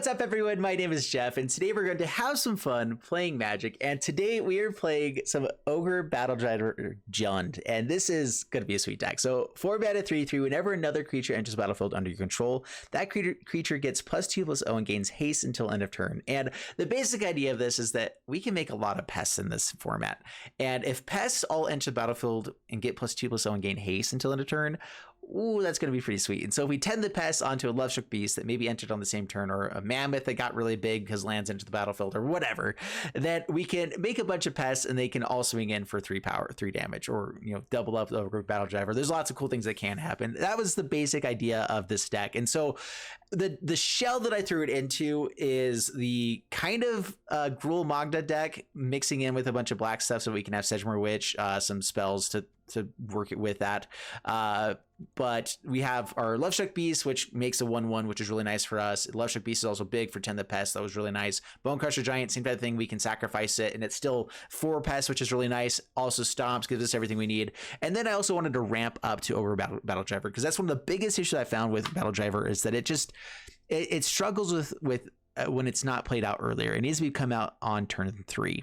What's up, everyone? My name is Jeff, and today we're going to have some fun playing Magic. And today we are playing some Ogre Battledriver Giant, and this is going to be a sweet deck. So 4 mana 3/3. Whenever another creature enters the battlefield under your control, that creature gets +2/+0 and gains haste until end of turn. And the basic idea of this is that we can make a lot of pests in this format. And if pests all enter the battlefield and get +2/+0 and gain haste until end of turn, ooh, that's going to be pretty sweet. And so if we tend the pests onto a Lovestruck Beast that maybe entered on the same turn, or a Mammoth that got really big because lands into the battlefield, or whatever, then we can make a bunch of pests and they can all swing in for 3 damage, or double up the Ogre Battledriver. There's lots of cool things that can happen. That was the basic idea of this deck. And so the shell that I threw it into is the kind of Gruul Magda deck, mixing in with a bunch of black stuff so we can have Sedgemoor Witch, some spells to work it with that. But we have our Lovestruck Beast, which makes a 1/1, which is really nice for us. Lovestruck Beast is also big for Tend the Pests. That was really nice. Bonecrusher Giant, same type of thing. We can sacrifice it, and it's still 4 pests, which is really nice. Also stomps, gives us everything we need. And then I also wanted to ramp up to Ogre Battledriver, because that's one of the biggest issues I found with Battledriver, is that it struggles with when it's not played out earlier. It needs to be come out on turn 3.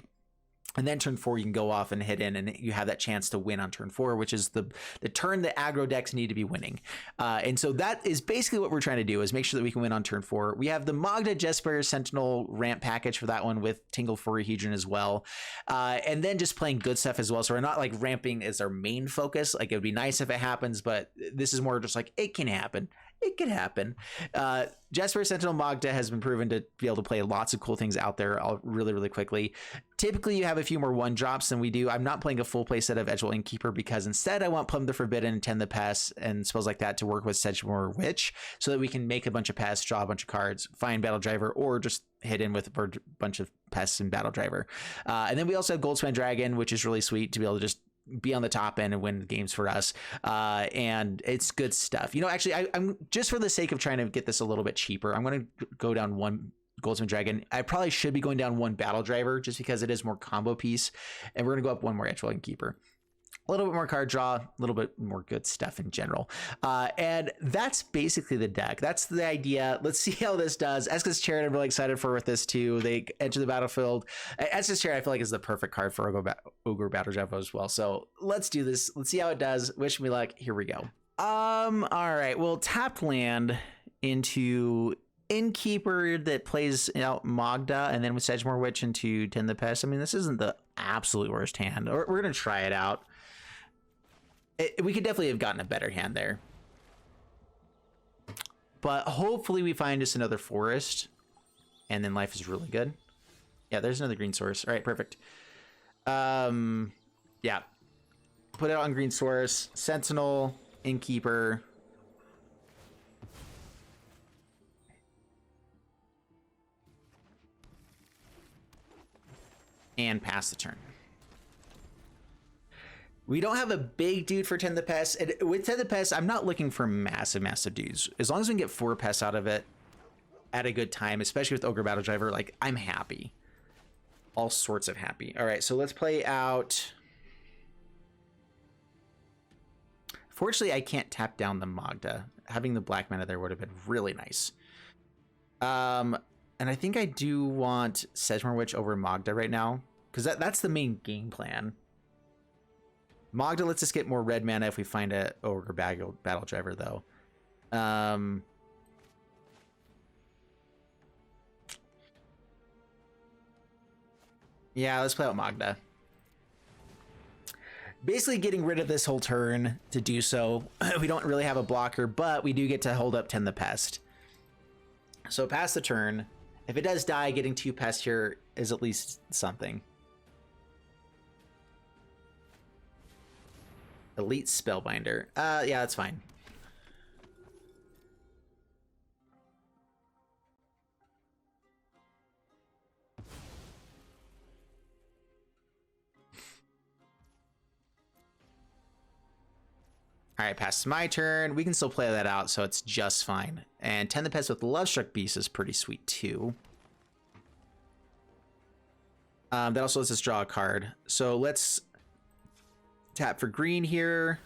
And then turn 4, you can go off and hit in, and you have that chance to win on turn 4, which is the turn that aggro decks need to be winning. And so that is basically what we're trying to do, is make sure that we can win on turn 4. We have the Magda Jaspera Sentinel ramp package for that one, with Tangled Florahedron as well. And then just playing good stuff as well. So we're not like ramping as our main focus. Like, it would be nice if it happens, but this is more just like, it can happen. It can happen. Jaspera Sentinel Magda has been proven to be able to play lots of cool things out there really, really quickly. Typically, you have a few more 1-drops than we do. I'm not playing a full play set of Edgewall Innkeeper, because instead I want Plumb the Forbidden, Tend the Pests, and spells like that to work with Sedgemoor Witch, so that we can make a bunch of pests, draw a bunch of cards, find Battledriver, or just hit in with a bunch of pests and Battledriver. And then we also have Goldspan Dragon, which is really sweet to be able to just be on the top end and win games for us. And it's good stuff. Actually, I'm just, for the sake of trying to get this a little bit cheaper, I'm going to go down 1 Goldspan Dragon. I probably should be going down 1 Battledriver, just because it is more combo piece. And we're going to go up 1 more Edgewall Innkeeper. A little bit more card draw, a little bit more good stuff in general. And that's basically the deck. That's the idea. Let's see how this does. Esika's Chariot, I'm really excited for with this too. They enter the battlefield. Esika's Chariot, I feel like, is the perfect card for Ogre Battledriver as well. So let's do this. Let's see how it does. Wish me luck. Here we go. All right. Well, tapped land into Innkeeper that plays out Magda, and then with Sedgemoor Witch into Tend the Pests. I mean, this isn't the absolute worst hand. We're going to try it out. We could definitely have gotten a better hand there. But hopefully we find just another forest, and then life is really good. Yeah, there's another green source. All right, perfect. Yeah. Put it on green source. Sentinel, Innkeeper. And pass the turn. We don't have a big dude for Tend the Pests. And with Tend the Pests, I'm not looking for massive dudes. As long as we can get 4 pests out of it at a good time, especially with Ogre Battledriver, like, I'm happy. All sorts of happy. All right, so let's play out. Fortunately, I can't tap down the Magda. Having the black mana there would have been really nice. And I think I do want Sedgemoor Witch over Magda right now, because that's the main game plan. Magda lets us get more red mana if we find a Ogre Battledriver, though. Yeah, let's play out Magda. Basically getting rid of this whole turn to do so. We don't really have a blocker, but we do get to hold up Tend the Pest. So pass the turn. If it does die, getting 2 pests here is at least something. Elite Spellbinder. Yeah, that's fine. All right, past my turn. We can still play that out, so it's just fine. And Tend the Pests with Lovestruck Beast is pretty sweet too. That also lets us draw a card. So let's tap for green here.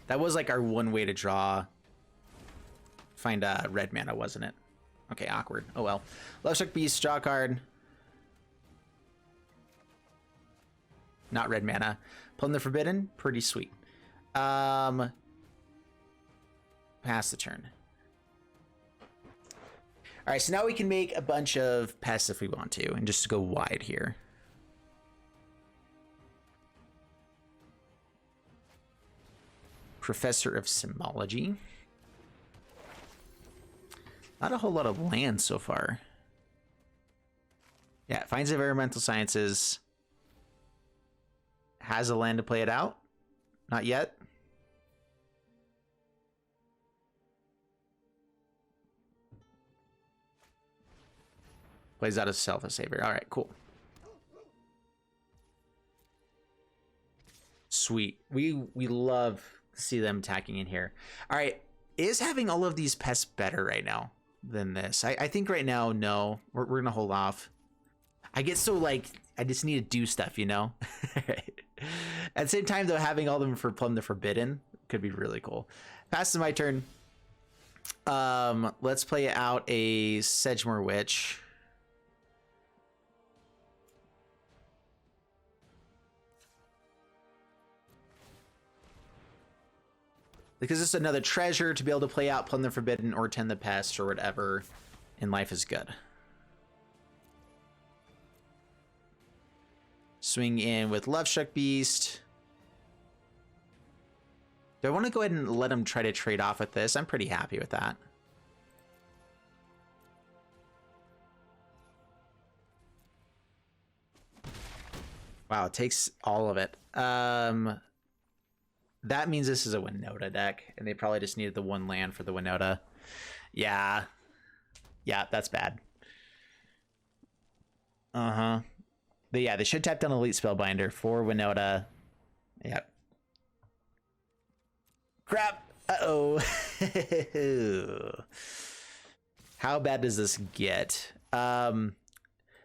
That was like our one way to draw find red mana, wasn't it? Okay, awkward. Oh well. Lovestruck Beast, draw card. Not red mana. Plumb the Forbidden, pretty sweet. Pass the turn. All right, so now we can make a bunch of pests if we want to, and just go wide here. Professor of Symbology. Not a whole lot of land so far. Yeah, finds environmental sciences. Has a land to play it out. Not yet. Plays out as self-a-savior. All right, cool. Sweet. We love to see them attacking in here. All right, is having all of these pests better right now than this? I think right now, no. We're gonna hold off. I get so like I just need to do stuff, you know. At the same time, though, having all of them for Plumb the Forbidden could be really cool. Pass to my turn. Let's play out a Sedgemoor Witch. Because it's another treasure to be able to play out Plumb the Forbidden or Tend the Pests or whatever, and life is good. Swing in with Lovestruck Beast. Do I want to go ahead and let him try to trade off with this? I'm pretty happy with that. Wow, it takes all of it. That means this is a Winota deck, and they probably just needed the one land for the Winota. Yeah. Yeah, that's bad. Uh-huh. But yeah, they should tap down Elite Spellbinder for Winota. Yep. Crap! Uh-oh. How bad does this get? The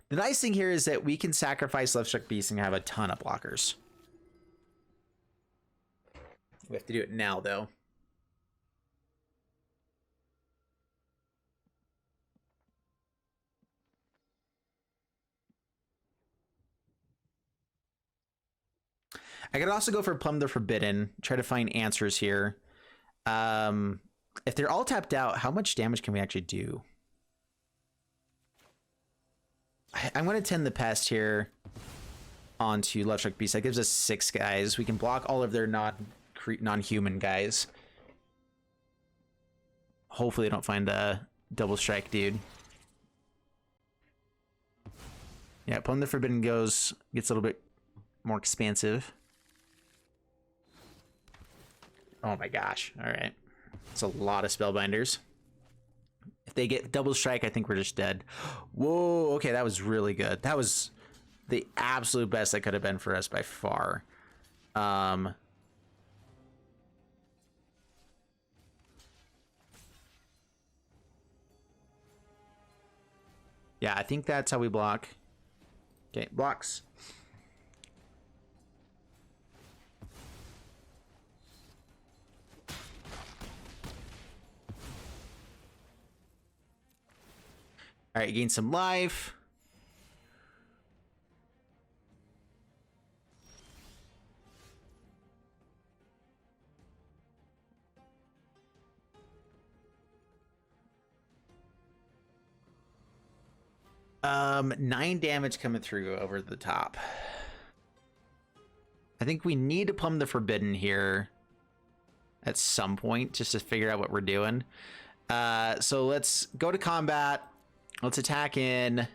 nice thing here is that we can sacrifice Lovestruck Beast and have a ton of blockers. We have to do it now, though. I could also go for Plumb the Forbidden, try to find answers here. If they're all tapped out, how much damage can we actually do? I'm going to Tend the Pest here onto Lovestruck Beast. That gives us 6 guys. We can block all of their non-human guys. Hopefully they don't find a double strike dude. Yeah, Plumb the Forbidden gets a little bit more expansive. Oh my gosh. All right. It's a lot of Spellbinders. If they get double strike, I think we're just dead. Whoa, okay, that was really good. That was the absolute best that could have been for us by far. Yeah, I think that's how we block. Okay, blocks. All right, gain some life. Nine damage coming through over the top. I think we need to Plumb the Forbidden here at some point just to figure out what we're doing. So let's go to combat. Let's attack in.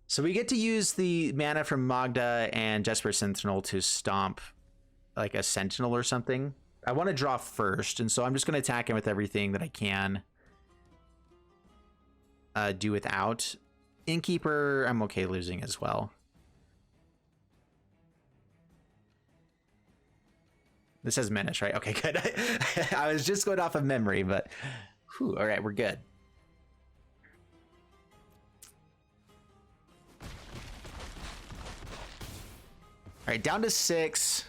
So we get to use the mana from Magda and Jaspera Sentinel to stomp like a Sentinel or something. I want to draw first, and so I'm just going to attack him with everything that I can do without. Innkeeper, I'm okay losing as well. This says Menace, right? Okay, good. I was just going off of memory, but whew, all right, we're good. All right, down to 6.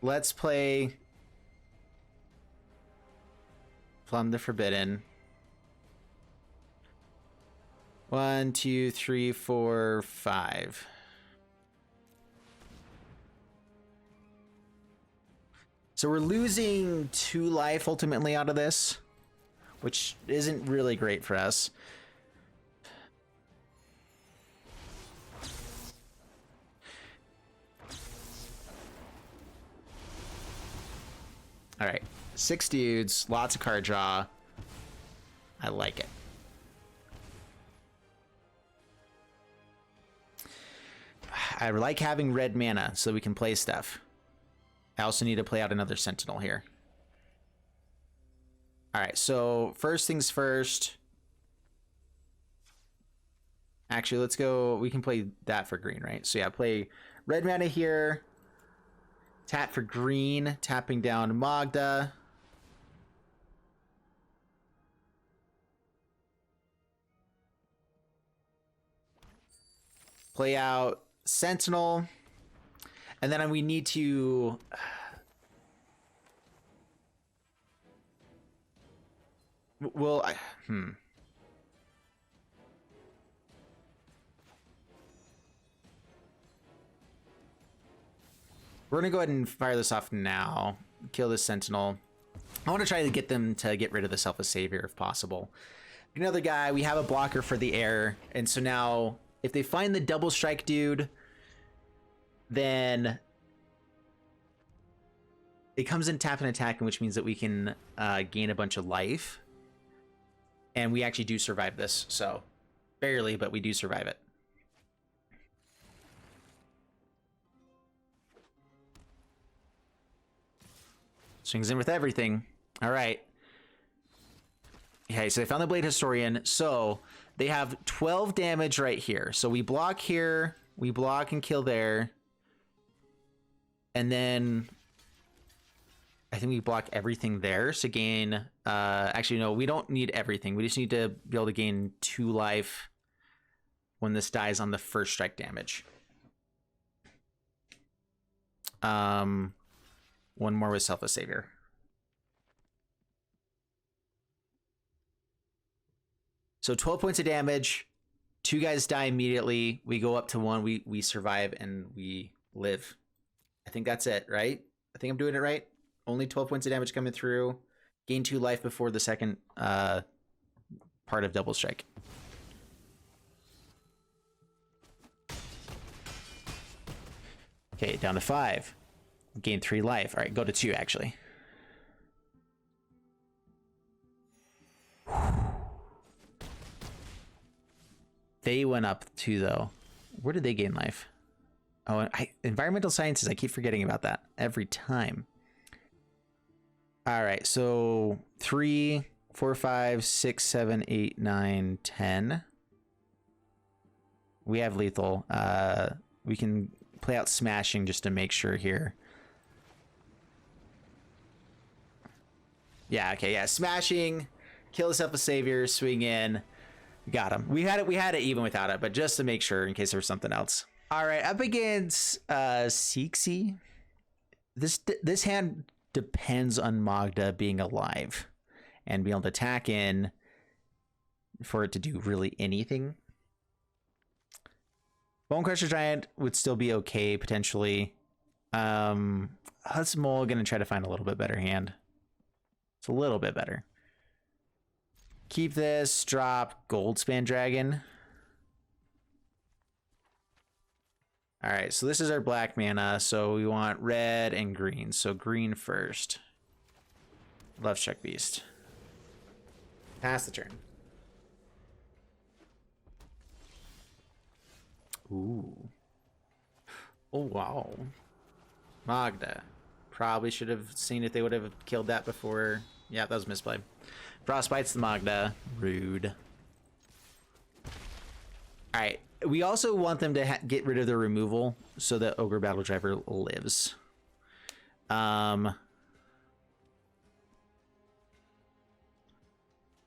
Let's play Plumb the Forbidden. 1, 2, 3, 4, 5. So we're losing 2 life ultimately out of this, which isn't really great for us. All right, 6 dudes, lots of card draw. I like it. I like having red mana so we can play stuff. I also need to play out another Sentinel here. All right, so first things first. Actually, let's go. We can play that for green, right? So yeah, play red mana here. Tap for green, tapping down Magda. Play out Sentinel. And then we need to... Well, We're going to go ahead and fire this off now. Kill this Sentinel. I want to try to get them to get rid of the Selfless Savior if possible. Another guy, we have a blocker for the air. And so now, if they find the double strike dude, then it comes in tap and attacking, which means that we can gain a bunch of life. And we actually do survive this. So, barely, but we do survive it. Swings in with everything. All right. Okay, so they found the Blade Historian. So they have 12 damage right here. So we block here. We block and kill there. And then I think we block everything there to gain... actually, no, we don't need everything. We just need to be able to gain 2 life when this dies on the first strike damage. One more with Selfless Savior. So 12 points of damage. 2 guys die immediately. We go up to 1. We survive and we live. I think that's it, right? I think I'm doing it right. Only 12 points of damage coming through. Gain 2 life before the second part of Double Strike. Okay, down to 5. Gain 3 life. All right, go to 2 actually. They went up 2 though. Where did they gain life? Oh, environmental sciences. I keep forgetting about that every time. All right, so 3, 4, 5, 6, 7, 8, 9, 10. We have lethal. We can play out smashing just to make sure here. Yeah, okay, yeah. Smashing, kill the Selfless Savior, swing in. Got him. We had it even without it, but just to make sure in case there was something else. All right, up against Sixi. This hand depends on Magda being alive and being able to attack in for it to do really anything. Bonecrusher Giant would still be okay potentially. Us Mole gonna try to find a little bit better hand. It's a little bit better. Keep this, drop Goldspan Dragon. All right, so this is our black mana, so we want red and green. So green first. Lovestruck Beast. Pass the turn. Ooh. Oh, wow. Magda. Probably should have seen if they would have killed that before. Yeah, that was misplay. Frostbite's the Magda. Rude. All right. We also want them to get rid of the removal so that Ogre Battledriver lives.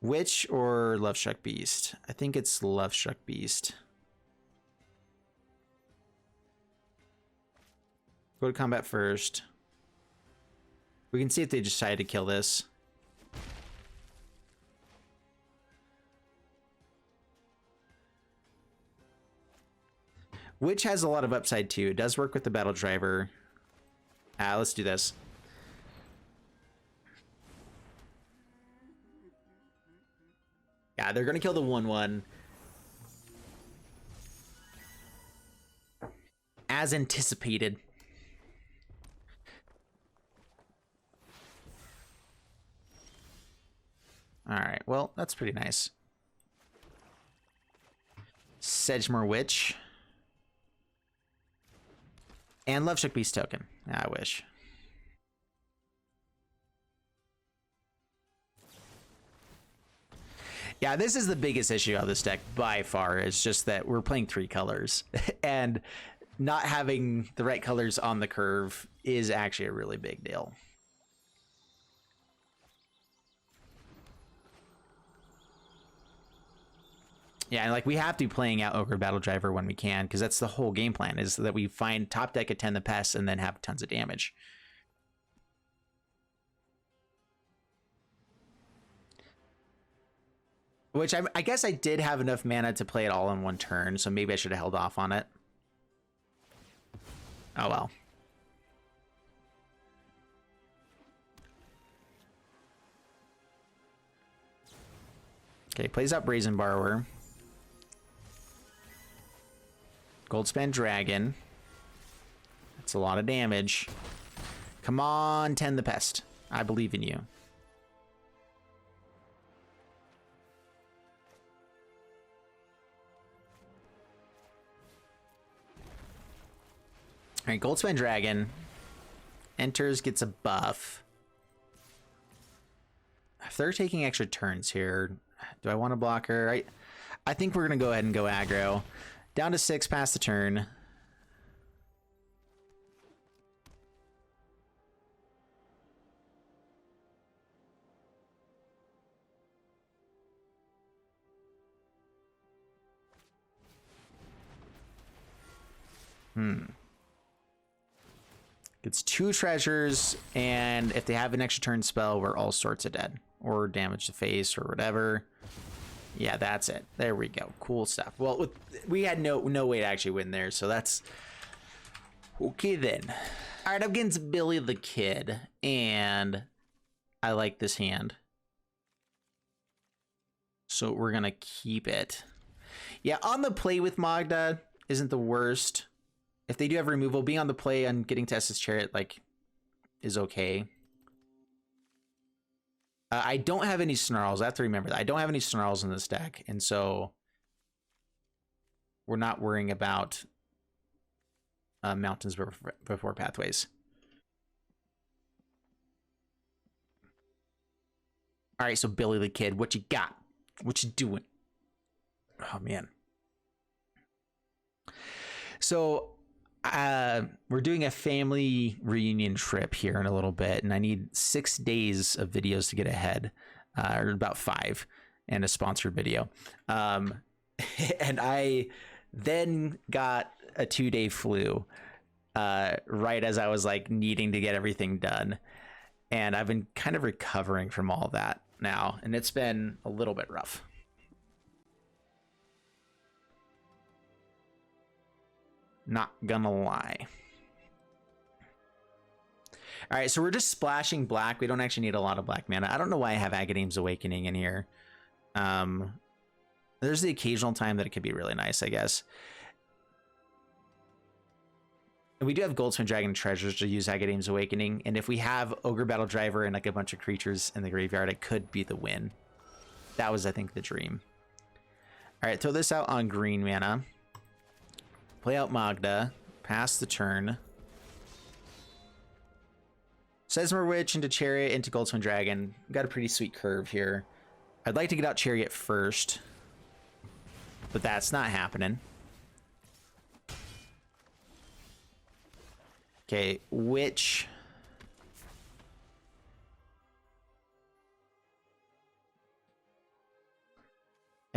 Witch or Lovestruck Beast? I think it's Lovestruck Beast. Go to combat first. We can see if they decide to kill this. Witch has a lot of upside too. It does work with the Battledriver. Let's do this. Yeah, they're gonna kill the 1/1. As anticipated. Alright, well, that's pretty nice. Sedgemoor Witch. And Lovestruck Beast token. I wish. Yeah, this is the biggest issue of this deck by far. It's just that we're playing 3 colors. And not having the right colors on the curve is actually a really big deal. Yeah, and like we have to be playing out Ogre Battledriver when we can, because that's the whole game plan, is that we find top deck at Tend the Pests and then have tons of damage. Which I guess I did have enough mana to play it all in one turn, so maybe I should have held off on it. Oh well. Okay, plays out Brazen Borrower. Goldspan Dragon. That's a lot of damage. Come on, Tend the Pest. I believe in you. All right, Goldspan Dragon enters, gets a buff. If they're taking extra turns here, do I want to block her? I think we're going to go ahead and go aggro. Down to 6 past the turn. Gets 2 treasures, and if they have an extra turn spell, we're all sorts of dead. Or damage to face or whatever. Yeah, that's it. There we go. Cool stuff. Well, we had no way to actually win there, so that's... Okay then. Alright, I'm against Billy the Kid, and I like this hand. So we're gonna keep it. Yeah, on the play with Magda isn't the worst. If they do have removal, being on the play and getting to Esika's Chariot, like, is okay. I don't have any Snarls. I have to remember that. I don't have any Snarls in this deck, and so we're not worrying about mountains before pathways. All right, so Billy the Kid, what you got? What you doing? Oh, man. So... we're doing a family reunion trip here in a little bit, and I need 6 days of videos to get ahead, or about 5, and a sponsored video. And I then got a 2-day flu right as I was like needing to get everything done, and I've been kind of recovering from all that now, and it's been a little bit rough. Not gonna lie. All right, so we're just splashing black. We don't actually need a lot of black mana. I don't know why I have Agadeem's Awakening in here. There's the occasional time that it could be really nice, I guess. And we do have Goldspan Dragon treasures to use Agadeem's Awakening. And if we have Ogre Battledriver and like a bunch of creatures in the graveyard, it could be the win. That was, I think, the dream. All right, throw this out on green mana. Play out Magda, pass the turn. Sedgemoor Witch into Chariot into Goldspan Dragon. Got a pretty sweet curve here. I'd like to get out Chariot first, but that's not happening. Okay, Witch.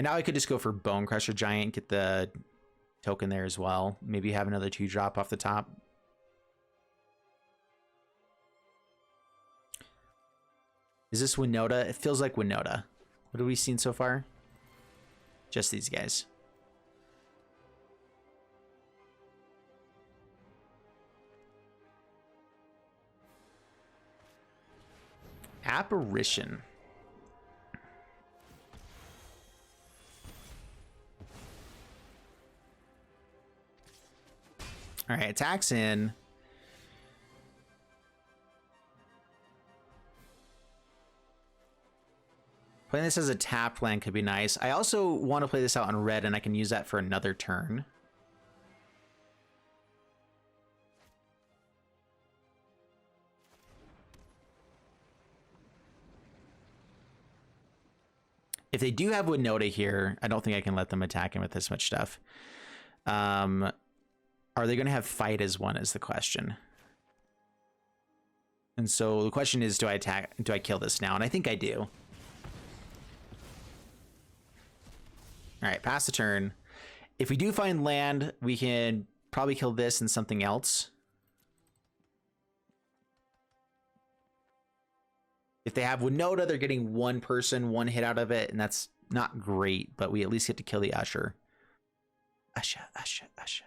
And now I could just go for Bonecrusher Giant, get the token there as well. Maybe have another 2-drop off the top. Is this Winota? It feels like Winota. What have we seen so far? Just these guys. Apparition. All right, attacks in. Playing this as a tapped land could be nice. I also want to play this out on red, and I can use that for another turn. If they do have Winota here, I don't think I can let them attack him with this much stuff. Are they going to have fight as one is the question. And so the question is, do I kill this now? And I think I do. All right, pass the turn. If we do find land, we can probably kill this and something else. If they have Winota, they're getting one person, one hit out of it, and that's not great, but we at least get to kill the Usher. Usher, Usher, Usher.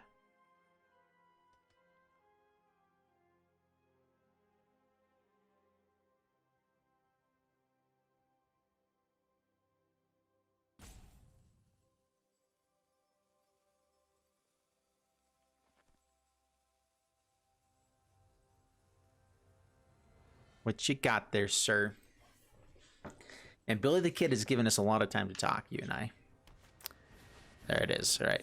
What you got there, sir? And Billy the Kid has given us a lot of time to talk, you and I. There it is. All right.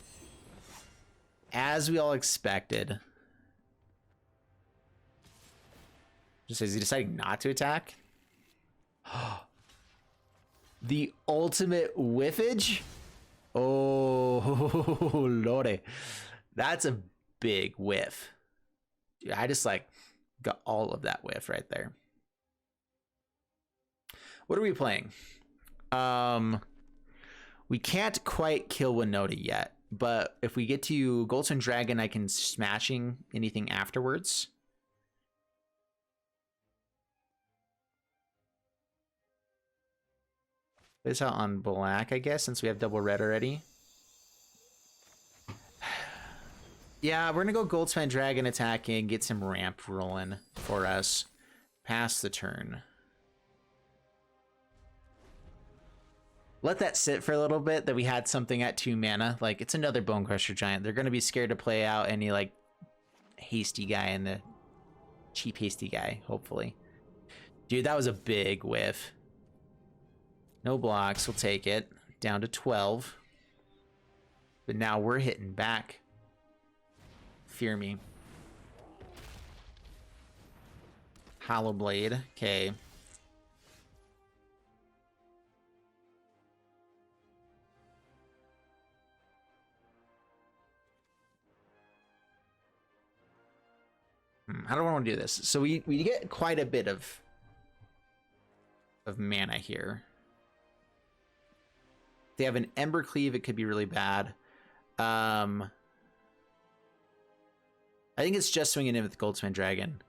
As we all expected. Just is he deciding not to attack? The ultimate whiffage? Oh, lordy. That's a big whiff. Dude, I just like got all of that whiff right there. What are we playing? We can't quite kill Winota yet, but if we get to Goldspan Dragon, I can smashing anything afterwards. This out on black, I guess, since we have double red already. Yeah, we're gonna go Goldspan Dragon attacking, get some ramp rolling for us. Pass the turn. Let that sit for a little bit, that we had something at 2 mana. Like, it's another Bonecrusher Giant. They're going to be scared to play out any, like, hasty guy in the... cheap hasty guy, hopefully. Dude, that was a big whiff. No blocks, we'll take it. Down to 12. But now we're hitting back. Fear me. Hollow Blade, okay. How do I want to do this? So we get quite a bit of mana here. If they have an Embercleave, it could be really bad. I think it's just swinging in with Goldspan Dragon.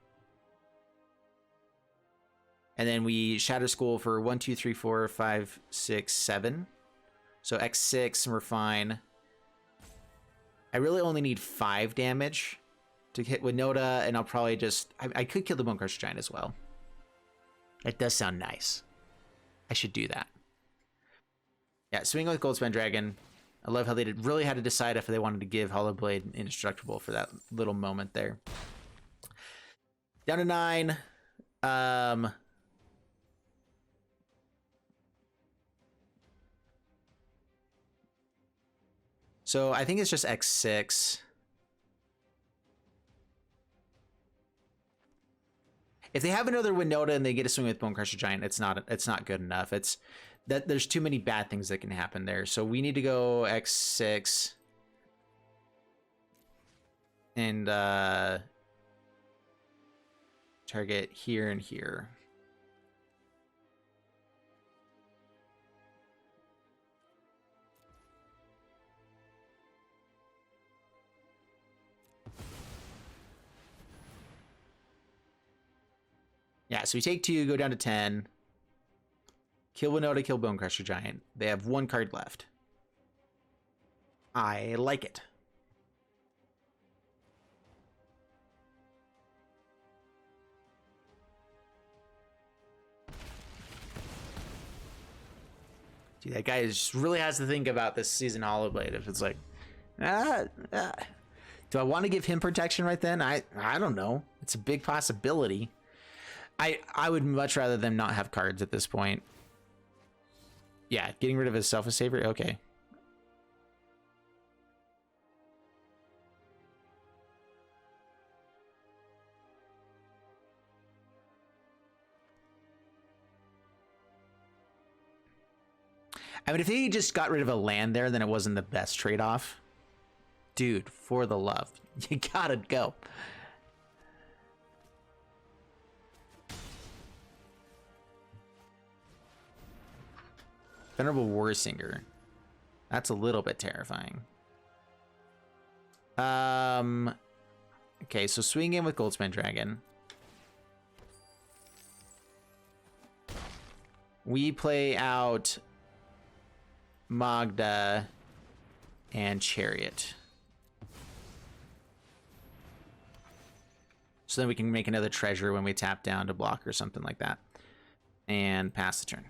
And then we Shatterskull for 1, 2, 3, 4, 5, 6, 7. So X6, and we're fine. I really only need 5 damage to hit Winota, and I'll probably just... I could kill the Bonecrusher Giant as well. That does sound nice. I should do that. Yeah, swing with Goldspan Dragon. I love how they really had to decide if they wanted to give Hollow Blade indestructible for that little moment there. Down to 9. So I think it's just X6. If they have another Winota and they get a swing with Bonecrusher Giant, it's not good enough. It's that there's too many bad things that can happen there. So we need to go X6 and target here and here. Yeah, so we take 2, go down to 10. Kill Winota, kill Bonecrusher Giant. They have 1 card left. I like it. Dude, that guy just really has to think about this season Hollowblade. If it's like, do I want to give him protection right then? I don't know. It's a big possibility. I would much rather them not have cards at this point. Yeah, getting rid of his Selfless Savior. Okay. I mean, if he just got rid of a land there, then it wasn't the best trade-off. Dude, for the love, you gotta go. Venerable Warsinger. That's a little bit terrifying. Okay, so swing in with Goldspan Dragon. We play out Magda and Chariot. So then we can make another treasure when we tap down to block or something like that. And pass the turn.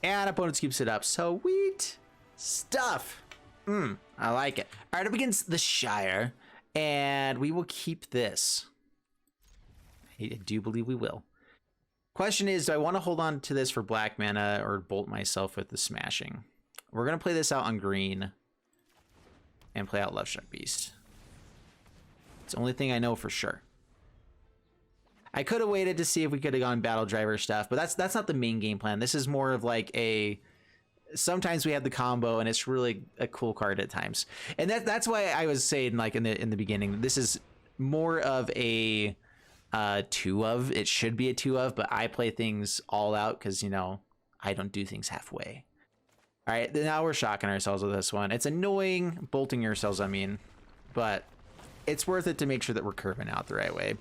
And opponent keeps it up. Sweet stuff. I like it. All right, up against the Shire. And we will keep this. I do believe we will. Question is, do I want to hold on to this for black mana or bolt myself with the Smashing? We're going to play this out on green and play out Lovestruck Beast. It's the only thing I know for sure. I could have waited to see if we could have gone Battledriver stuff, but that's not the main game plan. This is more of like a... Sometimes we have the combo, and it's really a cool card at times. And that's why I was saying, like, in the beginning, this is more of a 2 of. It should be a 2 of, but I play things all out because, you know, I don't do things halfway. All right, now we're shocking ourselves with this one. It's annoying, bolting yourselves, I mean, but it's worth it to make sure that we're curving out the right way.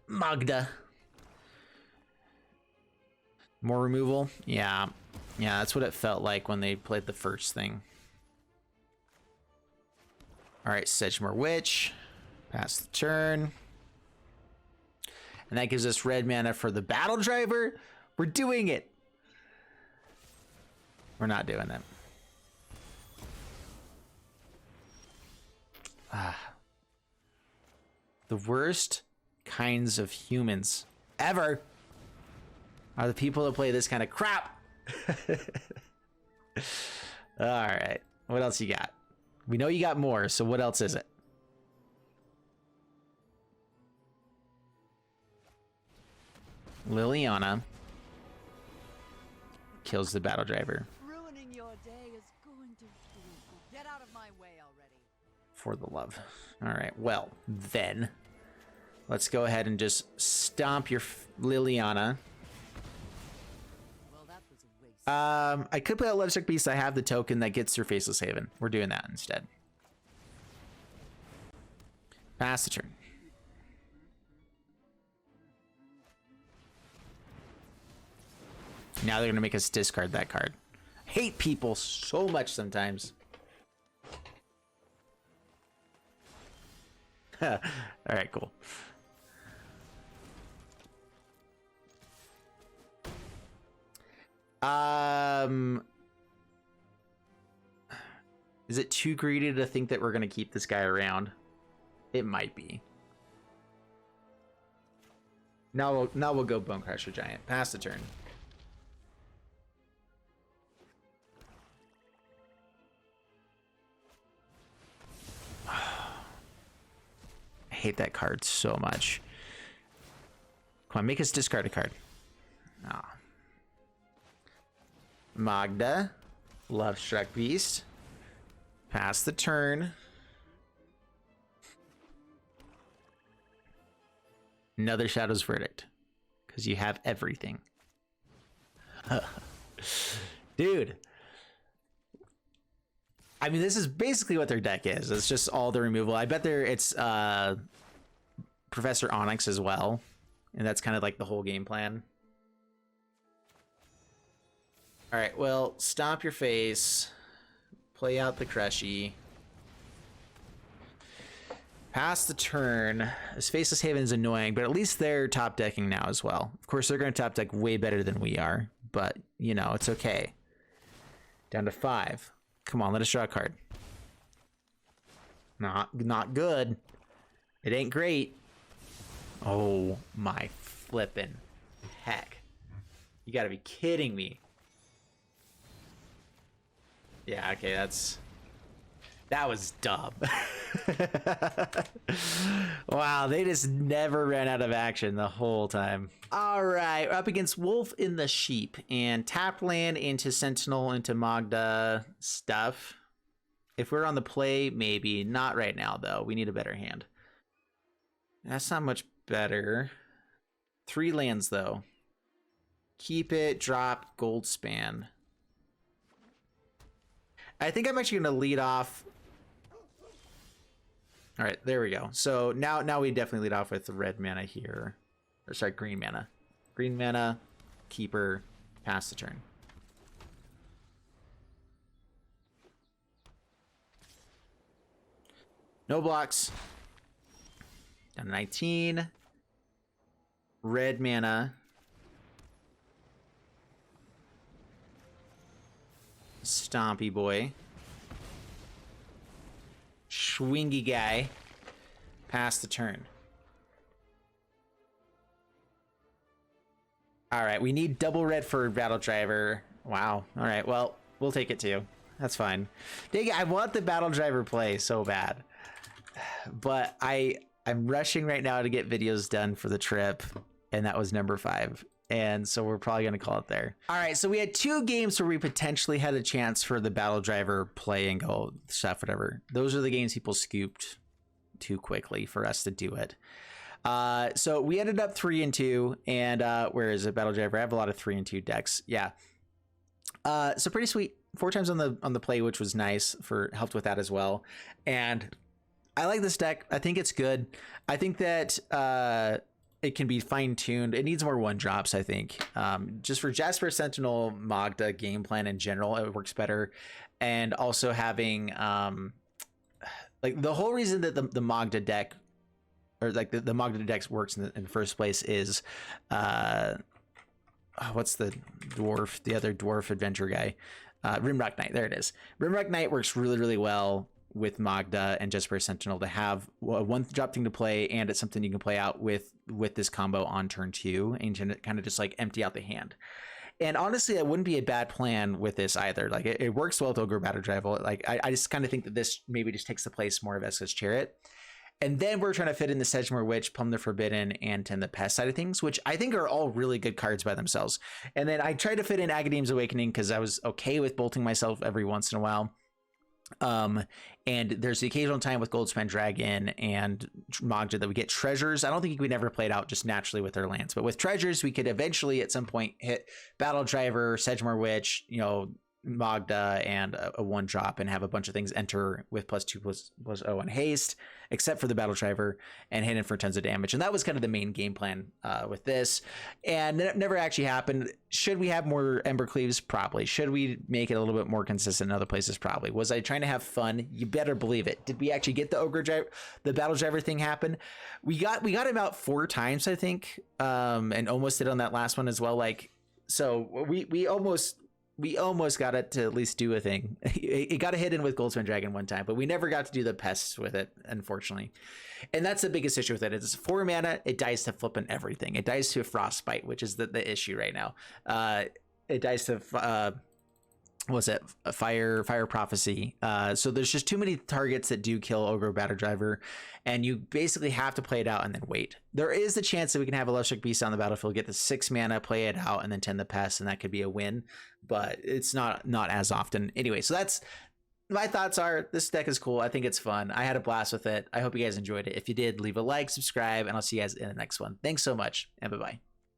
Magda. More removal? Yeah. Yeah, that's what it felt like when they played the first thing. All right, Sedgemoor Witch. Pass the turn. And that gives us red mana for the Battledriver. We're doing it. We're not doing that. The worst kinds of humans ever are the people that play this kind of crap. All right, what else you got? We know you got more, so what else is it? Liliana kills the Battledriver. Ruining your day is going to get out of my way already. For the love. All right, well then let's go ahead and just stomp your Liliana. I could play a Lovestruck Beast. I have the token that gets your Faceless Haven. We're doing that instead. Pass the turn. Now they're going to make us discard that card. Hate people so much sometimes. All right, cool. Is it too greedy to think that we're going to keep this guy around? It might be. Now we'll go Bonecrusher Giant. Pass the turn. I hate that card so much. Come on, make us discard a card. Oh. Magda, Lovestruck Beast, pass the turn. Another Shadow's Verdict, because you have everything. Dude, I mean, this is basically what their deck is. It's just all the removal. I bet it's Professor Onyx as well. And that's kind of like the whole game plan. All right, well, stomp your face. Play out the Crushy. Pass the turn. This Faceless Haven is annoying, but at least they're top decking now as well. Of course, they're going to top deck way better than we are, but, you know, it's okay. Down to 5. Come on, let us draw a card. Not good. It ain't great. Oh my flippin' heck. You gotta be kidding me. Yeah, okay, that was dumb. Wow, they just never ran out of action the whole time. All right, we're up against Wolf in the Sheep and tap land into Sentinel, into Magda stuff. If we're on the play, maybe. Not right now, though. We need a better hand. That's not much better. 3 lands, though. Keep it, drop, Goldspan. I think I'm actually going to lead off. All right, there we go. So now we definitely lead off with the red mana here. Or sorry, green mana. Green mana, keeper, pass the turn. No blocks. Down to 19. Red mana. Stompy boy. Swingy guy. Pass the turn. All right, we need double red for Battledriver. Wow. All right, well, we'll take it too. That's fine. Dang it, I want the Battledriver play so bad. But I'm rushing right now to get videos done for the trip, and that was number 5. And so we're probably going to call it there. All right, so we had 2 games where we potentially had a chance for the Battledriver play and go stuff, whatever. Those are the games people scooped too quickly for us to do it. So we ended up 3-2, and where is it, Battledriver? I have a lot of 3-2 decks. Yeah. So pretty sweet. 4 times on the play, which was nice, helped with that as well. And I like this deck. I think it's good. I think that it can be fine-tuned. It needs more 1-drops, I think. Just for Jaspera Sentinel, Magda game plan in general, it works better. And also having like the whole reason that the Magda deck, or like the Magda deck works in the first place is what's the other dwarf adventure guy? Rimrock Knight. There it is. Rimrock Knight works really, really well with Magda and Jaspera Sentinel to have a 1-drop thing to play, and it's something you can play out with this combo on turn 2 and kind of just like empty out the hand. And honestly, that wouldn't be a bad plan with this either. Like it works well with Ogre Battledriver. Like I just kind of think that this maybe just takes the place more of Esika's Chariot. And then we're trying to fit in the Sedgemoor Witch, Plumb the Forbidden, and Tend the Pests side of things, which I think are all really good cards by themselves. And then I tried to fit in Agadeem's Awakening because I was okay with bolting myself every once in a while. And there's the occasional time with Goldspan Dragon and Magda that we get treasures. I don't think we never played out just naturally with our lands, but with treasures, we could eventually at some point hit Battledriver, Sedgemoor Witch, you know, Magda, and a 1-drop and have a bunch of things enter with +2/+0 and haste, except for the Battledriver, and hit in for tons of damage. And that was kind of the main game plan with this, and it never actually happened. Should we have more Embercleaves? Probably. Should we make it a little bit more consistent in other places? Probably. Was I trying to have fun? You better believe it. Did we actually get the Battledriver thing happen? We got him out 4 times, I think, and almost did on that last one as well. Like, so we almost got it to at least do a thing. It got a hit in with Goldspan Dragon one time, but we never got to do the pests with it, unfortunately. And that's the biggest issue with it. It's 4 mana. It dies to flipping everything. It dies to a Frostbite, which is the issue right now. It dies to what's it? Fire Prophecy. So there's just too many targets that do kill Ogre Battledriver, and you basically have to play it out and then wait. There is the chance that we can have a Lovestruck Beast on the battlefield, get the 6 mana, play it out, and then Tend the Pests, and that could be a win. But it's not as often. Anyway, so that's my thoughts. Are this deck is cool. I think it's fun. I had a blast with it. I hope you guys enjoyed it. If you did, leave a like, subscribe, and I'll see you guys in the next one. Thanks so much, and bye-bye.